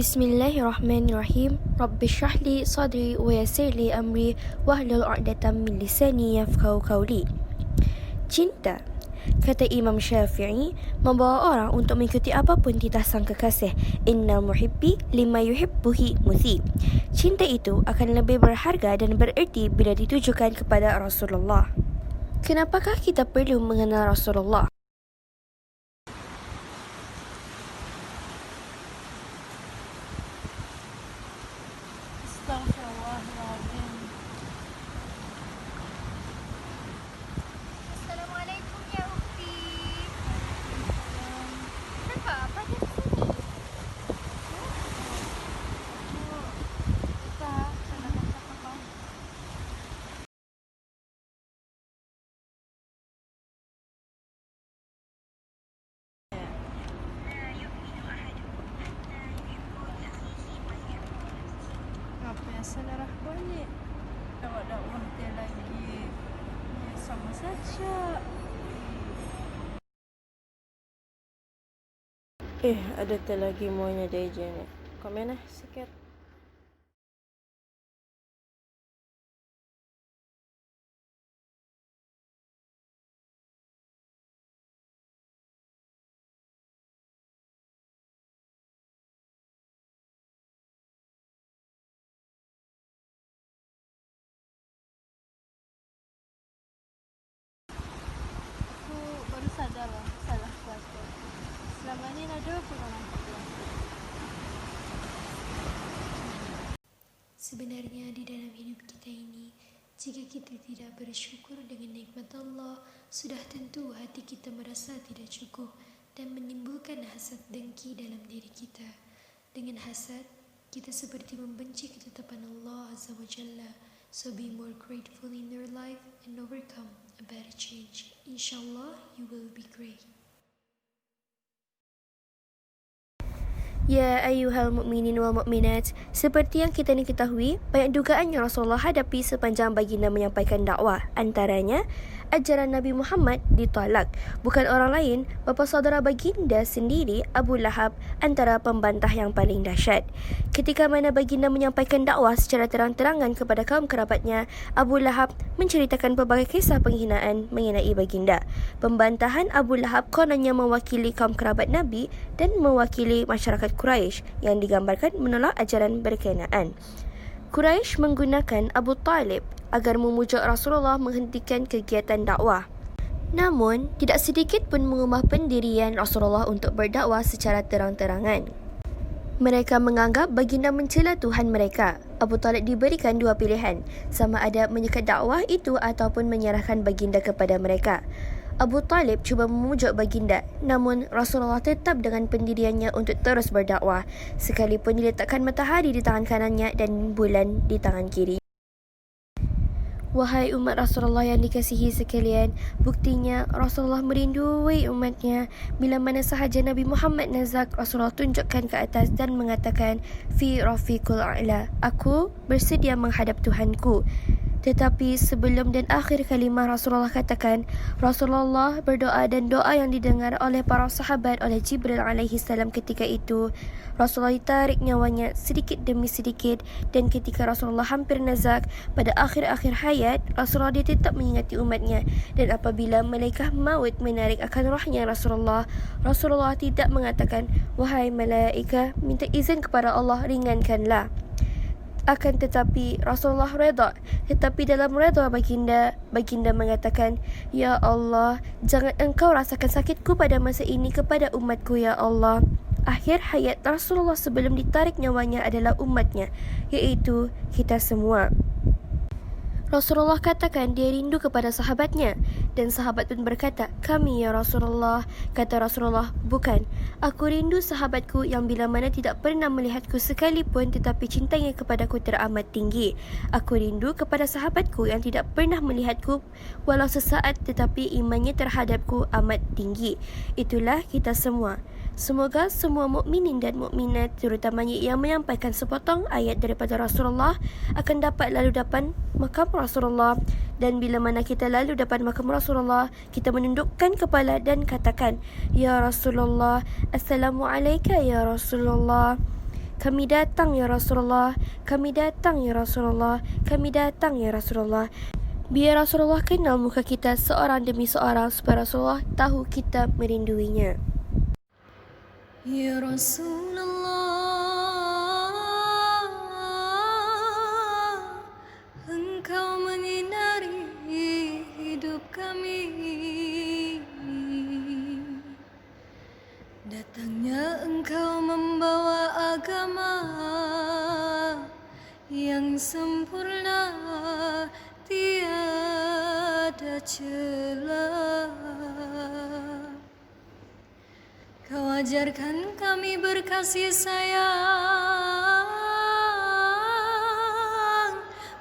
Bismillahirrahmanirrahim. Rabbi shrah li sadri wa yassir li amri wahlul 'uqdatam min lisani yafqahu qawli. Cinta, kata Imam Syafi'i, membawa orang untuk mengikuti apapun titah sang kekasih. Innal muhibbi lima yuhibbuhi muthi. Cinta itu akan lebih berharga dan bererti bila ditujukan kepada Rasulullah. Kenapakah kita perlu mengenal Rasulullah? Astaghfirullahaladzim. Assalamualaikum ya Ukti. Kenapa? Apa dia di sini? Kita salah kata apa? Apa yang salah balik? Dakwah dia lagi. Ya, sama saja. Ada lagi maunya dia je ni. Komen sikit. Aku baru sadar lah salah aku. Selama ni ada apa orang tua? Sebenarnya di dalam hidup kita ini, jika kita tidak bersyukur dengan nikmat Allah, sudah tentu hati kita merasa tidak cukup dan menimbulkan hasad dengki dalam diri kita. Dengan hasad, kita seperti membenci ketetapan Allah Azza wa Jalla. So be more grateful in your life and overcome a better change. Inshallah, you will be great. Ya ayyuhal mu'minin wal mu'minat, seperti yang kita ni ketahui, banyak dugaan yang Rasulullah hadapi sepanjang baginda menyampaikan dakwah. Antaranya, ajaran Nabi Muhammad ditolak. Bukan orang lain, bapa saudara baginda sendiri, Abu Lahab, antara pembantah yang paling dahsyat. Ketika mana baginda menyampaikan dakwah secara terang-terangan kepada kaum kerabatnya, Abu Lahab menceritakan pelbagai kisah penghinaan mengenai baginda. Pembantahan Abu Lahab kononnya mewakili kaum kerabat Nabi dan mewakili masyarakat Quraisy yang digambarkan menolak ajaran berkenaan. Quraisy menggunakan Abu Talib agar memujuk Rasulullah menghentikan kegiatan dakwah. Namun, tidak sedikit pun mengubah pendirian Rasulullah untuk berdakwah secara terang-terangan. Mereka menganggap baginda mencela Tuhan mereka. Abu Talib diberikan dua pilihan, sama ada menyekat dakwah itu ataupun menyerahkan baginda kepada mereka. Abu Talib cuba memujuk baginda, namun Rasulullah tetap dengan pendiriannya untuk terus berdakwah, sekalipun diletakkan matahari di tangan kanannya dan bulan di tangan kiri. Wahai umat Rasulullah yang dikasihi sekalian, buktinya Rasulullah merindui umatnya. Bila mana sahaja Nabi Muhammad nazak, Rasulullah tunjukkan ke atas dan mengatakan, Fi rafiqul a'la, aku bersedia menghadap Tuhanku. Tetapi sebelum dan akhir kalimah Rasulullah katakan, Rasulullah berdoa dan doa yang didengar oleh para sahabat oleh Jibril alaihi salam ketika itu. Rasulullah ditarik nyawanya sedikit demi sedikit, dan ketika Rasulullah hampir nazak pada akhir-akhir hayat, Rasulullah dia tetap mengingati umatnya. Dan apabila malaikat maut menarik akan rohnya Rasulullah, Rasulullah tidak mengatakan, wahai malaikat, minta izin kepada Allah, ringankanlah. Akan tetapi Rasulullah redha. Tetapi dalam redha baginda mengatakan, Ya Allah, jangan engkau rasakan sakitku pada masa ini kepada umatku, Ya Allah. Akhir hayat Rasulullah sebelum ditarik nyawanya adalah umatnya, iaitu kita semua. Rasulullah katakan dia rindu kepada sahabatnya, dan sahabat pun berkata, kami ya Rasulullah. Kata Rasulullah, bukan, aku rindu sahabatku yang bila mana tidak pernah melihatku sekalipun tetapi cintanya kepadaku teramat tinggi. Aku rindu kepada sahabatku yang tidak pernah melihatku walau sesaat tetapi imannya terhadapku amat tinggi. Itulah kita semua. Semoga semua mukminin dan mukminat, terutamanya yang menyampaikan sepotong ayat daripada Rasulullah, akan dapat lalu depan makam Rasulullah. Dan bila mana kita lalu depan makam Rasulullah, kita menundukkan kepala dan katakan, Ya Rasulullah, Assalamualaikum ya Rasulullah. Kami datang ya Rasulullah, kami datang ya Rasulullah, kami datang ya Rasulullah. Biar Rasulullah kenal muka kita seorang demi seorang supaya Rasulullah tahu kita merinduinya. Ya Rasulullah, Engkau menyinari hidup kami. Datangnya Engkau membawa agama yang sempurna, tiada celah. Kau ajarkan kami berkasih sayang,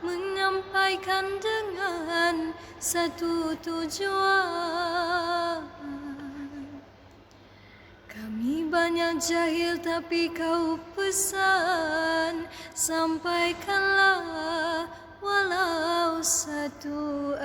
menyampaikan dengan satu tujuan. Kami banyak jahil tapi kau pesan, sampaikanlah walau satu